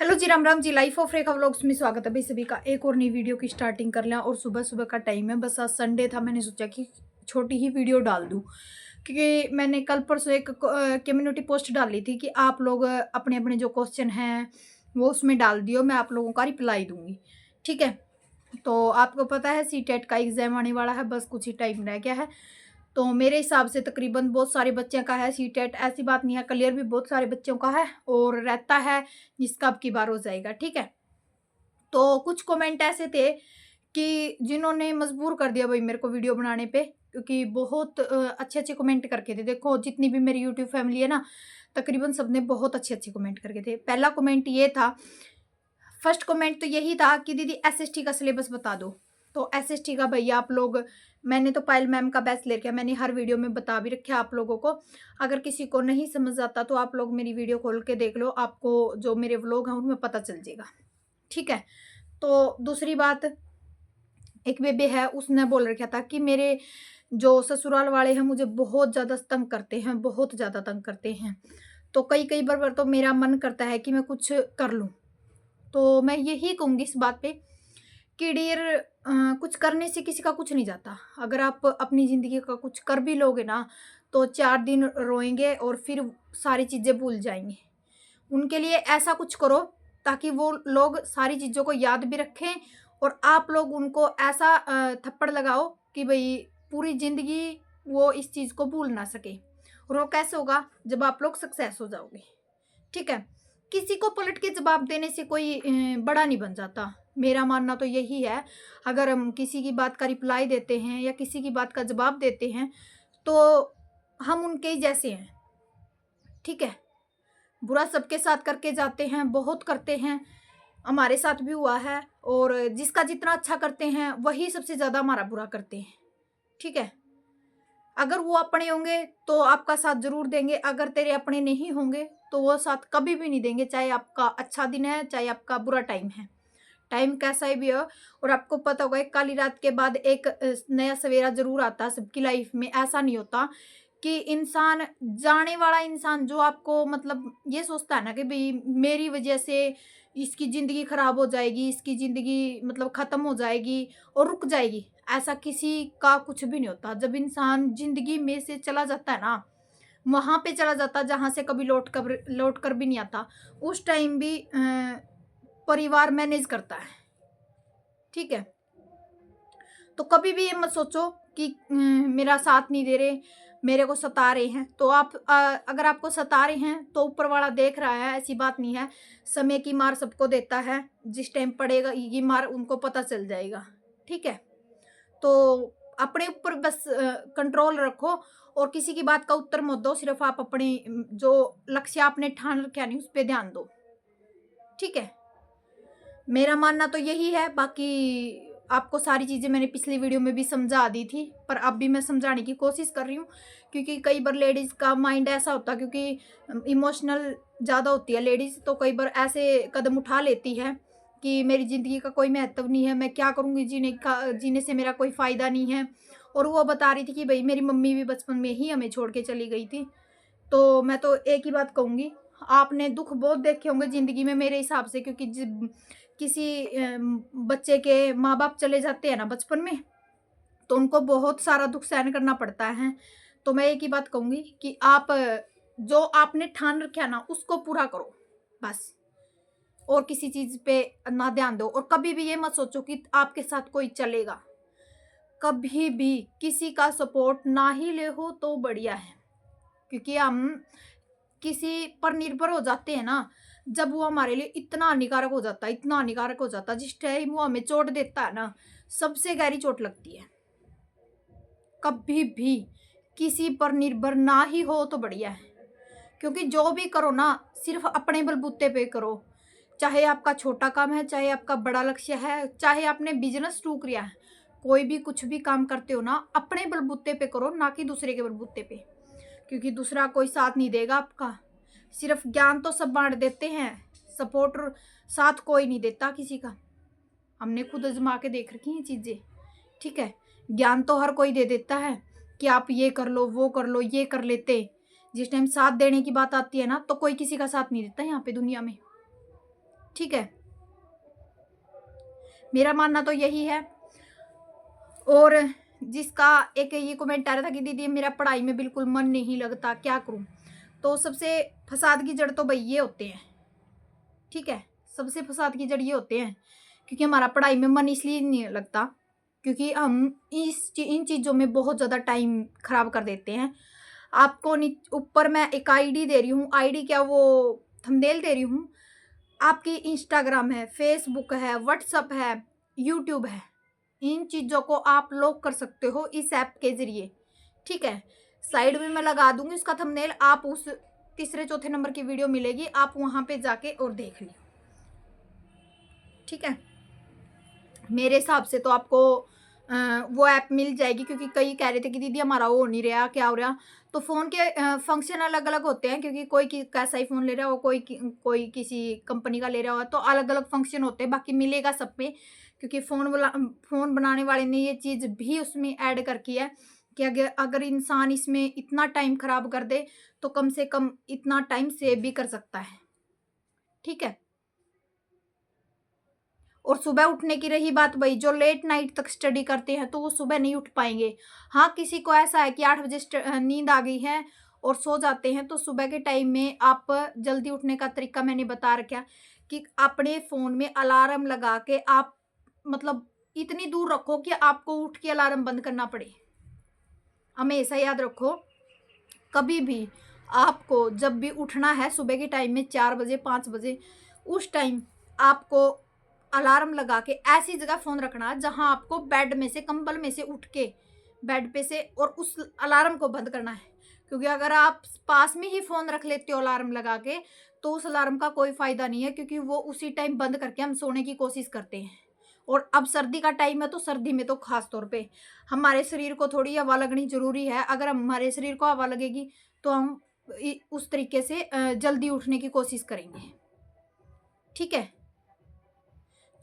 Hello ji, Ram Ram ji. Life of Rekha vlogs में स्वागत है भाई सभी का। एक और नई वीडियो की स्टार्टिंग कर लें। और सुबह सुबह का टाइम है, बस आज संडे था, मैंने सोचा कि छोटी ही वीडियो डाल दूं, क्योंकि मैंने कल परसों एक कम्युनिटी पोस्ट डाली थी कि आप लोग अपने अपने जो क्वेश्चन हैं वो उसमें डाल दियो, मैं आप लोगों का रिप्लाई दूंगी। ठीक है, तो आपको पता है सीटेट का एग्जाम आने वाला है, बस कुछ ही टाइम रह गया है। तो मेरे हिसाब से तकरीबन बहुत सारे बच्चों का है सीटेट, ऐसी बात नहीं है, क्लियर भी बहुत सारे बच्चों का है और रहता है जिसका अब की बार हो जाएगा। ठीक है, तो कुछ कमेंट ऐसे थे कि जिन्होंने मजबूर कर दिया भाई मेरे को वीडियो बनाने पे, क्योंकि बहुत अच्छे अच्छे कमेंट करके थे। देखो जितनी भी मेरी यूट्यूब फैमिली है ना, तकरीबन सबने बहुत अच्छे अच्छे कमेंट करके थे। पहला कमेंट ये था, फर्स्ट कमेंट तो यही था कि दीदी एसएसटी का सिलेबस बता दो। तो एसएसटी का भैया आप लोग, मैंने तो पायल मैम का बैच ले रखा, मैंने हर वीडियो में बता भी रखा आप लोगों को। अगर किसी को नहीं समझ आता तो आप लोग मेरी वीडियो खोल के देख लो, आपको जो मेरे व्लॉग हैं उनमें पता चल जाएगा। ठीक है, तो दूसरी बात, एक बेबे है उसने बोल रखा था कि मेरे जो ससुराल वाले हैं मुझे बहुत ज़्यादा तंग करते हैं, बहुत ज़्यादा तंग करते हैं। तो कई बार तो मेरा मन करता है कि मैं कुछ कर लूँ। तो मैं यही कहूँगी इस बात पे कि डियर, कुछ करने से किसी का कुछ नहीं जाता। अगर आप अपनी ज़िंदगी का कुछ कर भी लोगे ना, तो 4 दिन रोएँगे और फिर सारी चीज़ें भूल जाएँगे। उनके लिए ऐसा कुछ करो ताकि वो लोग सारी चीज़ों को याद भी रखें और आप लोग उनको ऐसा थप्पड़ लगाओ कि भई पूरी ज़िंदगी वो इस चीज़ को भूल ना सके। और वो कैसे होगा? जब आप लोग सक्सेस हो जाओगे। ठीक है? किसी को पलट के जवाब देने से कोई बड़ा नहीं बन जाता। मेरा मानना तो यही है, अगर हम किसी की बात का रिप्लाई देते हैं या किसी की बात का जवाब देते हैं, तो हम उनके ही जैसे हैं। ठीक है? बुरा सबके साथ करके जाते हैं, बहुत करते हैं, हमारे साथ भी हुआ है। और जिसका जितना अच्छा करते हैं, वही सबसे ज़्यादा हमारा बुरा करते हैं। ठीक है? अगर वो अपने होंगे तो आपका साथ ज़रूर देंगे, अगर तेरे अपने नहीं होंगे तो वो साथ कभी भी नहीं देंगे, चाहे आपका अच्छा दिन है, चाहे आपका बुरा टाइम है। टाइम कैसा ही भी हो। और आपको पता होगा एक काली रात के बाद एक नया सवेरा ज़रूर आता है सबकी लाइफ में। ऐसा नहीं होता कि इंसान, जाने वाला इंसान जो आपको मतलब ये सोचता है ना कि भई मेरी वज़ह से इसकी ज़िंदगी ख़राब हो जाएगी, इसकी ज़िंदगी मतलब ख़त्म हो जाएगी और रुक जाएगी, ऐसा किसी का कुछ भी नहीं होता। जब इंसान ज़िंदगी में से चला जाता है ना, वहाँ पे चला जाता है जहाँ से कभी लौट कर भी नहीं आता, उस टाइम भी परिवार मैनेज करता है। ठीक है? तो कभी भी ये मत सोचो कि मेरा साथ नहीं दे रहे, मेरे को सता रहे हैं। तो आप अगर आपको सता रहे हैं तो ऊपर वाला देख रहा है, ऐसी बात नहीं है। समय की मार सबको देता है, जिस टाइम पड़ेगा ये मार उनको पता चल जाएगा। ठीक है? तो अपने ऊपर बस कंट्रोल रखो और किसी की बात का उत्तर मत दो, सिर्फ आप अपने जो लक्ष्य आपने ठान रखा नहीं उस पे ध्यान दो। ठीक है? मेरा मानना तो यही है, बाकी आपको सारी चीज़ें मैंने पिछली वीडियो में भी समझा दी थी, पर अब भी मैं समझाने की कोशिश कर रही हूँ, क्योंकि कई बार लेडीज़ का माइंड ऐसा होता है, क्योंकि इमोशनल ज़्यादा होती है लेडीज़, तो कई बार ऐसे कदम उठा लेती है कि मेरी ज़िंदगी का कोई महत्व नहीं है, मैं क्या करूँगी, जीने से मेरा कोई फ़ायदा नहीं है। और वो बता रही थी कि भई मेरी मम्मी भी बचपन में ही हमें छोड़ के चली गई थी। तो मैं तो एक ही बात कहूँगी, आपने दुःख बहुत देखे होंगे ज़िंदगी में मेरे हिसाब से, क्योंकि जब किसी बच्चे के माँ-बाप चले जाते हैं ना बचपन में, तो उनको बहुत सारा दुःख सहन करना पड़ता है। तो मैं एक ही बात कहूँगी कि आप जो आपने ठान रखा है ना, उसको पूरा करो, बस। और किसी चीज़ पे ना ध्यान दो और कभी भी ये मत सोचो कि आपके साथ कोई चलेगा। कभी भी किसी का सपोर्ट ना ही ले हो तो बढ़िया है, क्योंकि हम किसी पर निर्भर हो जाते हैं ना, जब वो हमारे लिए इतना हानिकारक हो जाता है, इतना हानिकारक हो जाता है, जिस टाइम वो हमें चोट देता है ना, सबसे गहरी चोट लगती है। कभी भी किसी पर निर्भर ना ही हो तो बढ़िया है, क्योंकि जो भी करो ना, सिर्फ अपने बलबूते पे करो। चाहे आपका छोटा काम है, चाहे आपका बड़ा लक्ष्य है, चाहे आपने बिजनेस शुरू किया है, कोई भी कुछ भी काम करते हो ना, अपने बलबूते पे करो, ना कि दूसरे के बलबूते पे। क्योंकि दूसरा कोई साथ नहीं देगा आपका। सिर्फ ज्ञान तो सब बाँट देते हैं, सपोर्ट साथ कोई नहीं देता किसी का। हमने खुद आज़मा के देख रखी हैं चीज़ें। ठीक है? ज्ञान तो हर कोई दे देता है कि आप ये कर लो, वो कर लो, ये कर लेते। जिस टाइम साथ देने की बात आती है ना, तो कोई किसी का साथ नहीं देता यहाँ पे दुनिया में। ठीक है, मेरा मानना तो यही है। और जिसका एक ये कमेंट आ रहा था कि दीदी मेरा पढ़ाई में बिल्कुल मन नहीं लगता, क्या करूं? तो सबसे फसाद की जड़ तो भाई ये होते हैं, ठीक है, सबसे फसाद की जड़ ये होते हैं क्योंकि हमारा पढ़ाई में मन इसलिए नहीं लगता क्योंकि हम इन चीज़ों में बहुत ज़्यादा टाइम खराब कर देते हैं। आपको ऊपर मैं एक आईडी दे रही हूँ, आईडी क्या, वो थंबनेल दे रही हूँ। आपकी इंस्टाग्राम है, फेसबुक है, व्हाट्सअप है, यूट्यूब है, इन चीज़ों को आप लॉक कर सकते हो इस ऐप के ज़रिए, ठीक है। साइड में मैं लगा दूंगी उसका थंबनेल, आप उस तीसरे चौथे नंबर की वीडियो मिलेगी, आप वहाँ पे जाके और देख लियो, ठीक है। मेरे हिसाब से तो आपको वो ऐप मिल जाएगी क्योंकि कई कह रहे थे कि दीदी हमारा वो हो नहीं रहा, क्या हो रहा। तो फ़ोन के फंक्शन अलग अलग होते हैं क्योंकि कोई कैसा ही फ़ोन ले रहा हो, कोई किसी कंपनी का ले रहा हो, तो अलग अलग फंक्शन होते हैं। बाकी मिलेगा सब पे क्योंकि फ़ोन बनाने वाले ने ये चीज़ भी उसमें ऐड कर की है कि अगर अगर इंसान इसमें इतना टाइम खराब कर दे तो कम से कम इतना टाइम सेव भी कर सकता है, ठीक है। और सुबह उठने की रही बात, वही जो लेट नाइट तक स्टडी करते हैं तो वो सुबह नहीं उठ पाएँगे। हाँ, किसी को ऐसा है कि 8 बजे नींद आ गई है और सो जाते हैं, तो सुबह के टाइम में आप जल्दी उठने का तरीका मैंने बता रखा कि अपने फ़ोन में अलार्म लगा के आप मतलब इतनी दूर रखो कि आपको उठ के अलार्म बंद करना पड़े। हमेशा याद रखो, कभी भी आपको जब भी उठना है सुबह के टाइम में 4 बजे, 5 बजे, उस टाइम आपको अलार्म लगा के ऐसी जगह फ़ोन रखना जहाँ आपको बेड में से, कंबल में से उठ के बेड पे से और उस अलार्म को बंद करना है। क्योंकि अगर आप पास में ही फ़ोन रख लेते हो अलार्म लगा के, तो उस अलार्म का कोई फ़ायदा नहीं है क्योंकि वो उसी टाइम बंद करके हम सोने की कोशिश करते हैं। और अब सर्दी का टाइम है तो सर्दी में तो ख़ास तौर पे हमारे शरीर को थोड़ी हवा लगनी ज़रूरी है। अगर हमारे शरीर को हवा लगेगी तो हम उस तरीके से जल्दी उठने की कोशिश करेंगे, ठीक है।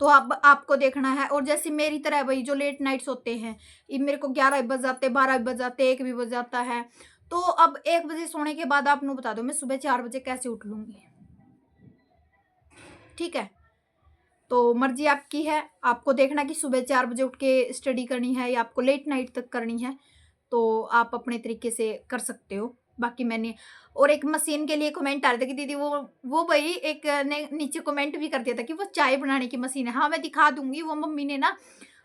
तो अब आपको देखना है। और जैसे मेरी तरह भाई जो लेट नाइट्स होते हैं, ये मेरे को 11 बज जाते, 12 बज जाते, 1 भी बज जाता है। तो अब 1 बजे सोने के बाद आप नु बता दो मैं सुबह 4 बजे कैसे उठ लूँगी? ठीक है? तो मर्ज़ी आपकी है, आपको देखना कि सुबह 4 बजे उठ के स्टडी करनी है या आपको लेट नाइट तक करनी है, तो आप अपने तरीके से कर सकते हो। बाकी मैंने और एक मशीन के लिए कमेंट आ रहे थे कि दीदी वो भई एक ने नीचे कमेंट भी कर दिया था कि वो चाय बनाने की मशीन है। हाँ, मैं दिखा दूँगी, वो मम्मी ने ना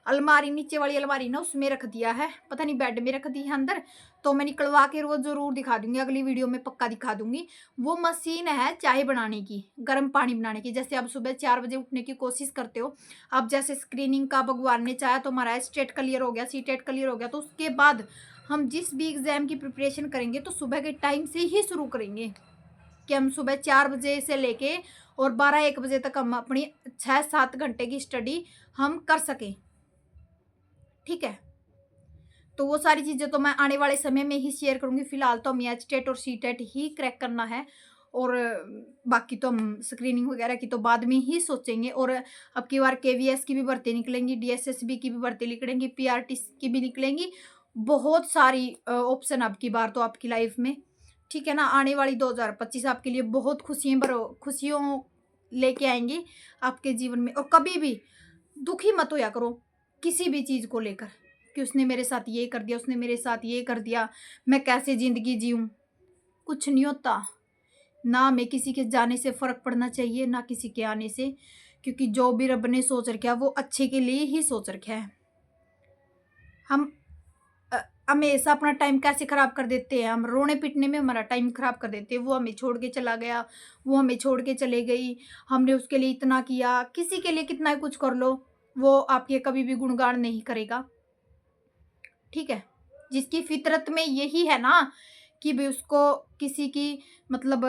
अलमारी, नीचे वाली अलमारी ना उसमें रख दिया है, पता नहीं बेड में रख दी है अंदर, तो मैं निकलवा के वो ज़रूर दिखा दूँगी, अगली वीडियो में पक्का दिखा दूँगी। वो मशीन है चाय बनाने की, गर्म पानी बनाने की। जैसे आप सुबह 4 बजे उठने की कोशिश करते हो, अब जैसे स्क्रीनिंग का भगवान ने चाहा तो हमारा स्टेट क्लियर हो गया, सीटेट क्लियर हो गया, तो उसके बाद हम जिस भी एग्ज़ाम की प्रिपरेशन करेंगे तो सुबह के टाइम से ही शुरू करेंगे कि हम सुबह 4 बजे से लेके और 12-1 बजे तक हम अपनी 6-7 घंटे की स्टडी हम कर सकें, ठीक है? तो वो सारी चीज़ें तो मैं आने वाले समय में ही शेयर करूँगी। फ़िलहाल तो हमें एचटेट और सीटेट ही क्रैक करना है और बाकी तो हम स्क्रीनिंग वगैरह की तो बाद में ही सोचेंगे। और अब की बार केवीएस की भी भर्ती निकलेंगी, डीएसएसबी की भी भर्ती निकलेंगी, पीआरटी की भी निकलेंगी। बहुत सारी ऑप्शन अब की बार तो आपकी लाइफ में, ठीक है ना? आने वाली 2025 आपके लिए बहुत खुशियों लेके आएँगी आपके जीवन में। और कभी भी दुखी मत होया करो किसी भी चीज़ को लेकर कि उसने मेरे साथ ये कर दिया, उसने मेरे साथ ये कर दिया, मैं कैसे ज़िंदगी जीऊँ? कुछ नहीं होता। ना हमें किसी के जाने से फ़र्क पड़ना चाहिए, ना किसी के आने से, क्योंकि जो भी रब ने सोच रखा है वो अच्छे के लिए ही सोच रखा है। हम अ, हमेशा अपना टाइम कैसे ख़राब कर देते हैं, हम रोने-पीटने में हमारा टाइम ख़राब कर देते हैं। वो हमें छोड़ के चला गया, वो हमें छोड़ के चले गई, हमने उसके लिए इतना किया। किसी के लिए कितना कुछ कर लो, वो आपके कभी भी गुणगान नहीं करेगा, ठीक है? जिसकी फ़ितरत में यही है ना कि भई उसको किसी की मतलब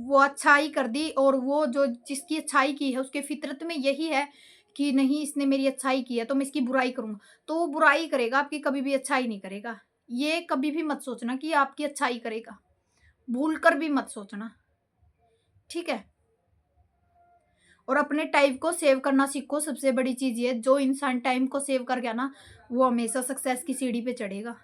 वो अच्छाई कर दी और वो जो जिसकी अच्छाई की है उसके फ़ितरत में यही है कि नहीं इसने मेरी अच्छाई की है तो मैं इसकी बुराई करूँगा। तो वो बुराई करेगा, आपकी कभी भी अच्छाई नहीं करेगा। ये कभी भी मत सोचना कि आपकी अच्छाई करेगा, भूल कर भी मत सोचना, ठीक है? और अपने टाइम को सेव करना सीखो, सबसे बड़ी चीज़ ये है, जो इंसान टाइम को सेव कर गया ना, वो हमेशा सक्सेस की सीढ़ी पे चढ़ेगा।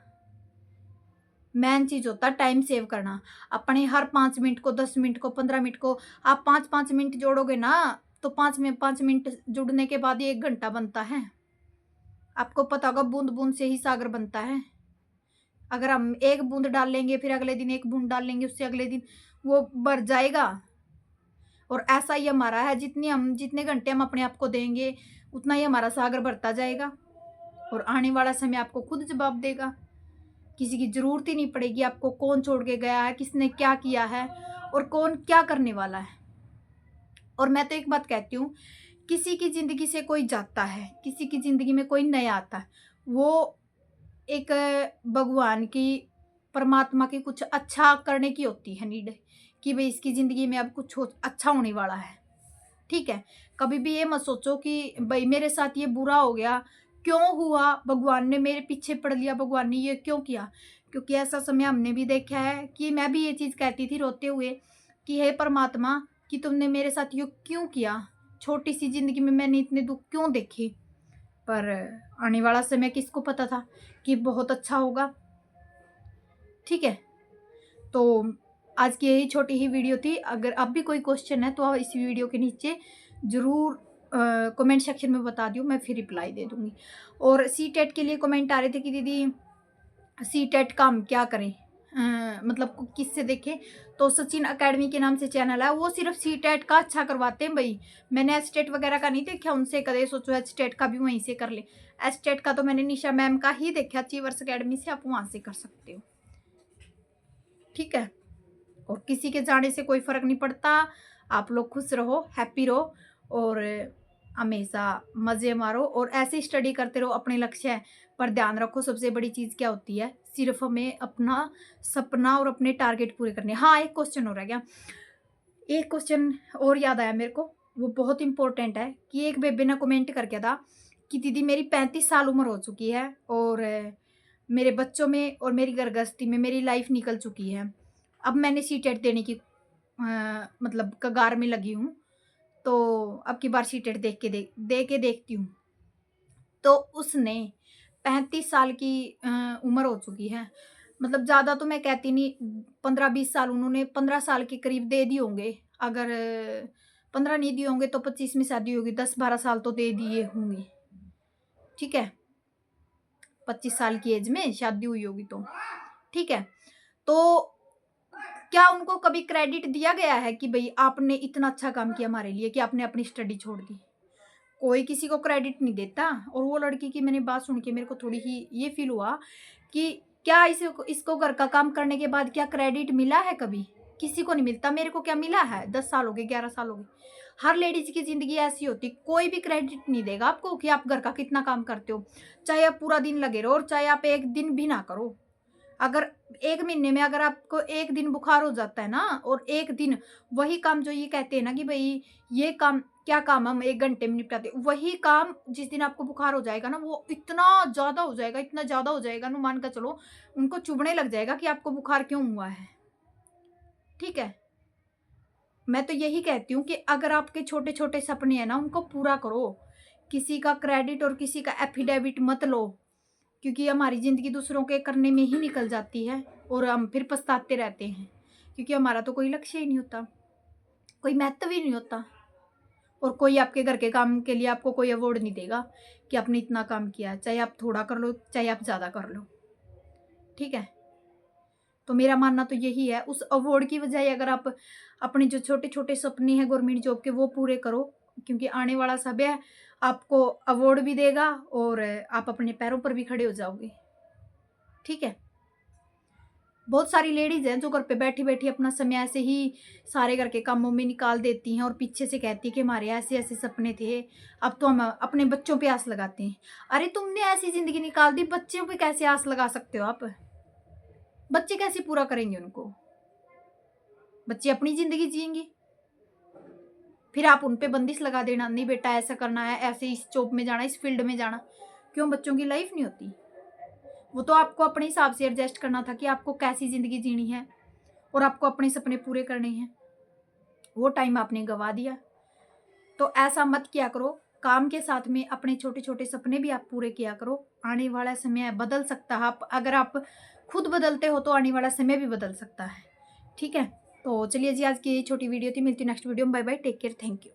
मेन चीज़ होता है टाइम सेव करना। अपने हर 5 मिनट को, 10 मिनट को, 15 मिनट को आप 5-5 मिनट जोड़ोगे ना, तो 5 मिनट जुड़ने के बाद ही 1 घंटा बनता है। आपको पता होगा बूँद-बूँद से ही सागर बनता है। अगर हम 1 बूँद डाल लेंगे, फिर अगले दिन 1 बूँद डाल लेंगे, उससे अगले दिन वो बढ़ जाएगा। और ऐसा ही हमारा है, जितने घंटे हम अपने आप को देंगे, उतना ही हमारा सागर बढ़ता जाएगा और आने वाला समय आपको खुद जवाब देगा। किसी की ज़रूरत ही नहीं पड़ेगी आपको, कौन छोड़ के गया है, किसने क्या किया है और कौन क्या करने वाला है। और मैं तो एक बात कहती हूँ, किसी की ज़िंदगी से कोई जाता है, किसी की ज़िंदगी में कोई नया आता है, वो एक भगवान की, परमात्मा की कुछ अच्छा करने की होती है नीड, कि भई इसकी ज़िंदगी में अब कुछ अच्छा होने वाला है। ठीक है? कभी भी ये मत सोचो कि भई मेरे साथ ये बुरा हो गया, क्यों हुआ? भगवान ने मेरे पीछे पड़ लिया, भगवान ने ये क्यों किया? क्योंकि ऐसा समय हमने भी देखा है कि मैं भी ये चीज़ कहती थी रोते हुए कि हे परमात्मा, कि तुमने मेरे साथ ये क्यों किया? छोटी-सी ज़िंदगी में मैंने इतने दुःख क्यों देखे? पर आने वाला समय किसको पता था कि बहुत अच्छा होगा। ठीक है? तो आज की यही छोटी ही वीडियो थी। अगर अब भी कोई क्वेश्चन है तो आप इस वीडियो के नीचे ज़रूर कमेंट सेक्शन में बता दियो, मैं फिर रिप्लाई दे दूँगी। और सीटेट के लिए कमेंट आ रहे थे कि दीदी सीटेट का हम क्या करें? मतलब किससे देखें? तो सचिन अकेडमी के नाम से चैनल है, वो सिर्फ़ सीटेट का अच्छा करवाते हैं भई। मैंने एचटेट वगैरह का नहीं देखा उनसे, कदे सोचो एचटेट का भी वहीं से कर लें। एचटेट का तो मैंने निशा मैम का ही देखा, अचीवर्स अकेडमी से, आप वहाँ से कर सकते हो। ठीक है? और किसी के जाने से कोई फ़र्क नहीं पड़ता। आप लोग खुश रहो, हैप्पी रहो और हमेशा मज़े मारो और ऐसे ही स्टडी करते रहो। अपने लक्ष्य पर ध्यान रखो। सबसे बड़ी चीज़ क्या होती है? सिर्फ़ हमें अपना सपना और अपने टारगेट पूरे करने हैं। हाँ, एक क्वेश्चन और रह गया। एक क्वेश्चन और याद आया मेरे को, वो बहुत इम्पोर्टेंट है, कि एक बेबे ने कमेंट करके था कि दीदी मेरी 35 साल उम्र हो चुकी है और मेरे बच्चों में और मेरी गृहस्थी में मेरी लाइफ़ निकल चुकी है। अब मैंने सीटेट देने की मतलब कगार में लगी हूँ, तो अब की बार सीटेट दे के देखती हूँ। तो उसने 35 साल की उम्र हो चुकी है। मतलब ज़्यादा तो मैं कहती नहीं, 15-20 साल उन्होंने 15 साल के करीब दे दिए होंगे। अगर 15 नहीं दिए होंगे तो 25 में शादी होगी, 10-12 साल तो दे दिए होंगे। ठीक है? 25 साल की एज में शादी हुई होगी तो। ठीक है? तो क्या उनको कभी क्रेडिट दिया गया है कि भई आपने इतना अच्छा काम किया हमारे लिए, कि आपने अपनी स्टडी छोड़ दी? कोई किसी को क्रेडिट नहीं देता। और वो लड़की की मैंने बात सुन के मेरे को थोड़ी ही ये फ़ील हुआ कि क्या इसको इसको घर का काम करने के बाद क्या क्रेडिट मिला है कभी? किसी को नहीं मिलता। मेरे को क्या मिला है? 10 साल हो गए, 11 साल हो गए। हर लेडीज़ की ज़िंदगी ऐसी होती, कोई भी क्रेडिट नहीं देगा आपको कि आप घर का कितना काम करते हो। चाहे आप पूरा दिन लगे रहो और चाहे आप 1 दिन भी ना करो। अगर 1 महीने में अगर आपको 1 दिन बुखार हो जाता है ना, और 1 दिन वही काम, जो ये कहते हैं ना कि भई ये काम, क्या काम हम 1 घंटे में निपटाते हैं, वही काम जिस दिन आपको बुखार हो जाएगा ना, वो इतना ज़्यादा हो जाएगा, इतना ज़्यादा हो जाएगा ना, मान के चलो उनको चुभने लग जाएगा कि आपको बुखार क्यों हुआ है। ठीक है? मैं तो यही कहती हूँ कि अगर आपके छोटे-छोटे सपने हैं ना, उनको पूरा करो। किसी का क्रेडिट और किसी का एफिडेविट मत लो। क्योंकि हमारी ज़िंदगी दूसरों के करने में ही निकल जाती है और हम फिर पछताते रहते हैं, क्योंकि हमारा तो कोई लक्ष्य ही नहीं होता, कोई महत्व ही नहीं होता। और कोई आपके घर के काम के लिए आपको कोई अवार्ड नहीं देगा कि आपने इतना काम किया, चाहे आप थोड़ा कर लो, चाहे आप ज़्यादा कर लो। ठीक है? तो मेरा मानना तो यही है, उस अवार्ड की बजाय अगर आप अपने जो छोटे-छोटे सपने हैं गवर्नमेंट जॉब के, वो पूरे करो, क्योंकि आने वाला समय आपको अवार्ड भी देगा और आप अपने पैरों पर भी खड़े हो जाओगे। ठीक है? बहुत सारी लेडीज़ हैं जो घर पे बैठी-बैठी अपना समय ऐसे ही सारे घर के कामों में निकाल देती हैं और पीछे से कहती है कि हमारे ऐसे-ऐसे सपने थे, अब तो हम अपने बच्चों पे आस लगाते हैं। अरे तुमने ऐसी ज़िंदगी निकाल दी, बच्चों पे कैसे आस लगा सकते हो आप? बच्चे कैसे पूरा करेंगे उनको? बच्चे अपनी ज़िंदगी जिएँगे, फिर आप उन पे बंदिश लगा देना, नहीं बेटा ऐसा करना है, ऐसे इस जॉब में जाना, इस फील्ड में जाना। क्यों बच्चों की लाइफ़ नहीं होती? वो तो आपको अपने हिसाब से एडजस्ट करना था कि आपको कैसी ज़िंदगी जीनी है और आपको अपने सपने पूरे करने हैं। वो टाइम आपने गँवा दिया। तो ऐसा मत किया करो। काम के साथ में अपने छोटे-छोटे सपने भी आप पूरे किया करो। आने वाला समय बदल सकता है। आप अगर आप खुद बदलते हो तो आने वाला समय भी बदल सकता है। ठीक है? तो चलिए जी, आज की यही छोटी वीडियो थी। मिलती हूँ नेक्स्ट वीडियो में। Bye bye, take care, thank you.